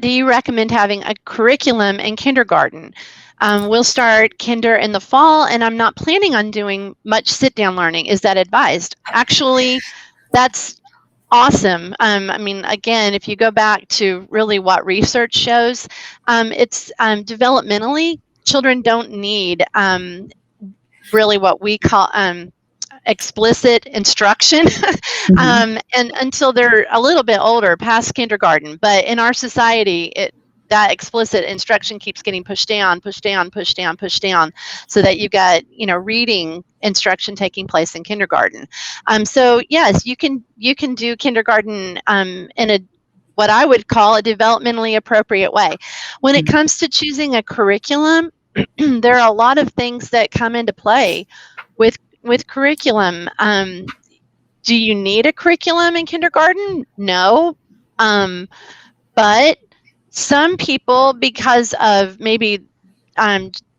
do you recommend having a curriculum in kindergarten? We'll start kinder in the fall, and I'm not planning on doing much sit-down learning. Is that advised? Actually, that's awesome. I mean, again, if you go back to really what research shows, it's developmentally, children don't need really what we call explicit instruction and until they're a little bit older, past kindergarten. But in our society, that explicit instruction keeps getting pushed down, so that you've got, reading instruction taking place in kindergarten. So yes, you can do kindergarten in a what I would call a developmentally appropriate way. When it comes to choosing a curriculum, there are a lot of things that come into play with curriculum. Do you need a curriculum in kindergarten? No. But some people, because of maybe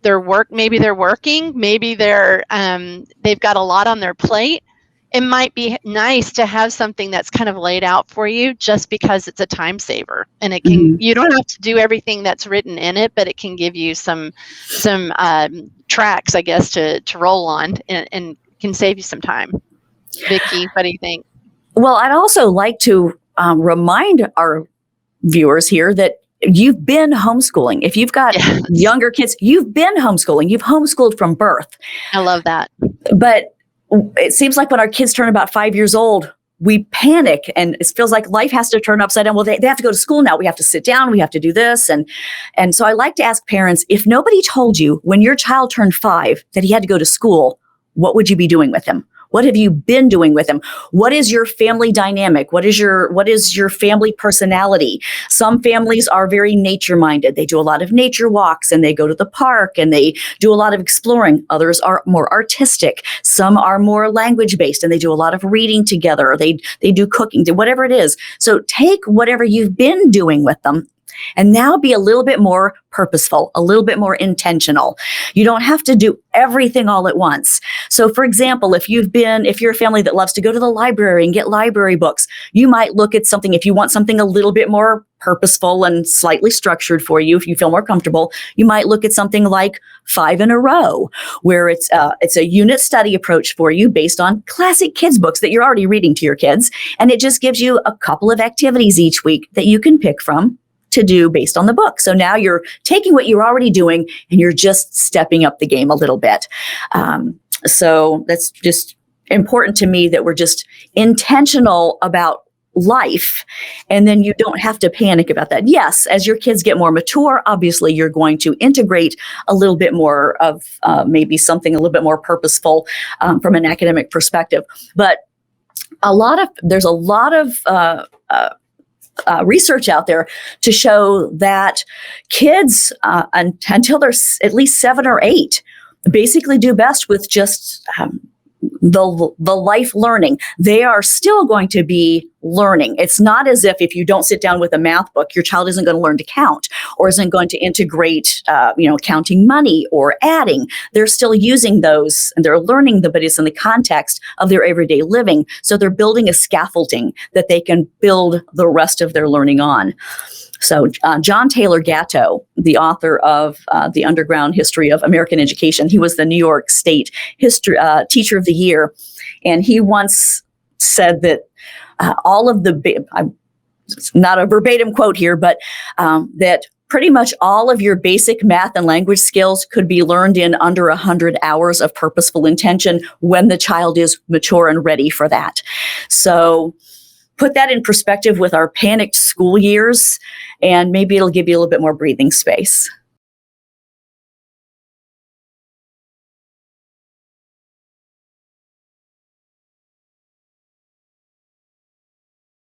their work, maybe they're working, maybe they've got a lot on their plate, it might be nice to have something that's kind of laid out for you, just because it's a time saver, and it can you don't have to do everything that's written in it, but it can give you some tracks, I guess, to roll on, and can save you some time. Vicki, what do you think? Well, I'd also like to remind our viewers here that you've been homeschooling. If you've got younger kids, you've been homeschooling. You've homeschooled from birth. I love that. But it seems like when our kids turn about 5 years old, we panic, and it feels like life has to turn upside down. Well, they have to go to school now. We have to sit down. We have to do this. And so I like to ask parents, if nobody told you when your child turned 5 that he had to go to school, what would you be doing with him? What have you been doing with him? What is your family dynamic? What is your family personality? Some families are very nature minded. They do a lot of nature walks, and they go to the park, and they do a lot of exploring. Others are more artistic. Some are more language based, and they do a lot of reading together. They do cooking, whatever it is. So take whatever you've been doing with them, and now be a little bit more purposeful, a little bit more intentional. You don't have to do everything all at once. So for example, if you're a family that loves to go to the library and get library books, you might look at something, if you want something a little bit more purposeful and slightly structured for you, if you feel more comfortable, you might look at something like 5 in a Row, where it's a unit study approach for you based on classic kids books that you're already reading to your kids. And it just gives you a couple of activities each week that you can pick from to do based on the book. So now you're taking what you're already doing, and you're just stepping up the game a little bit. So that's just important to me, that we're just intentional about life, and then you don't have to panic about that. Yes, as your kids get more mature, obviously you're going to integrate a little bit more of maybe something a little bit more purposeful from an academic perspective. But there's a lot of research out there to show that kids, until they're at least 7 or 8, basically do best with just the life learning. They are still going to be learning. It's not as if you don't sit down with a math book, your child isn't going to learn to count, or isn't going to integrate, counting money or adding. They're still using those, and they're learning them, but it's in the context of their everyday living. So they're building a scaffolding that they can build the rest of their learning on. So John Taylor Gatto, the author of The Underground History of American Education, he was the New York State History Teacher of the Year. And he once said that it's not a verbatim quote here, but that pretty much all of your basic math and language skills could be learned in under 100 hours of purposeful intention when the child is mature and ready for that. So put that in perspective with our panicked school years, and maybe it'll give you a little bit more breathing space.